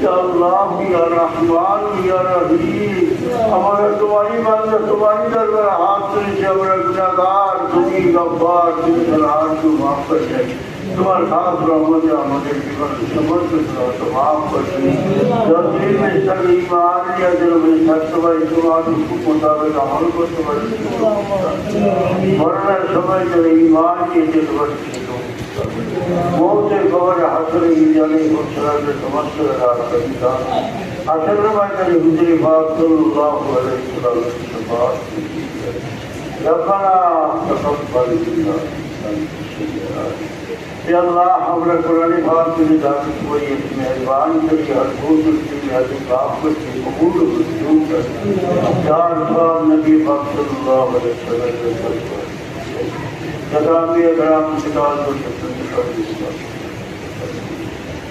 یا اللہ یا رحمان یا رحیم ہمارا تمہاری بندہ تمہاری دربار ہاتھ سے ہمارا گناہگار تمہیں غفار تم سلام کو معاف کر دے تمہارا خاص رحمت ہمارے جیون سمجھ کر تو معاف کر دے جب دل میں سب ایمان یا دل میں سب تمہاری تمہارے حکم مطابق عمل کو تمہاری ورنہ سمجھ کر ایمان کی دل ورسی موت خبر حسر ایجانے کو سرد سمجھ رہا کرتا حسر رمائے کری حضر پاک صلی اللہ علیہ وسلم شفاعت ربنا تقبل منا یا اللہ ہمارا قرآن پاک کی نظارت کوئی ایک مہربان کری ہر بھوت کی محض کافت کی قبول و رجوع کر یا الفاظ نبی پاک صلی اللہ علیہ وسلم جدا بھی اگرام سکال کو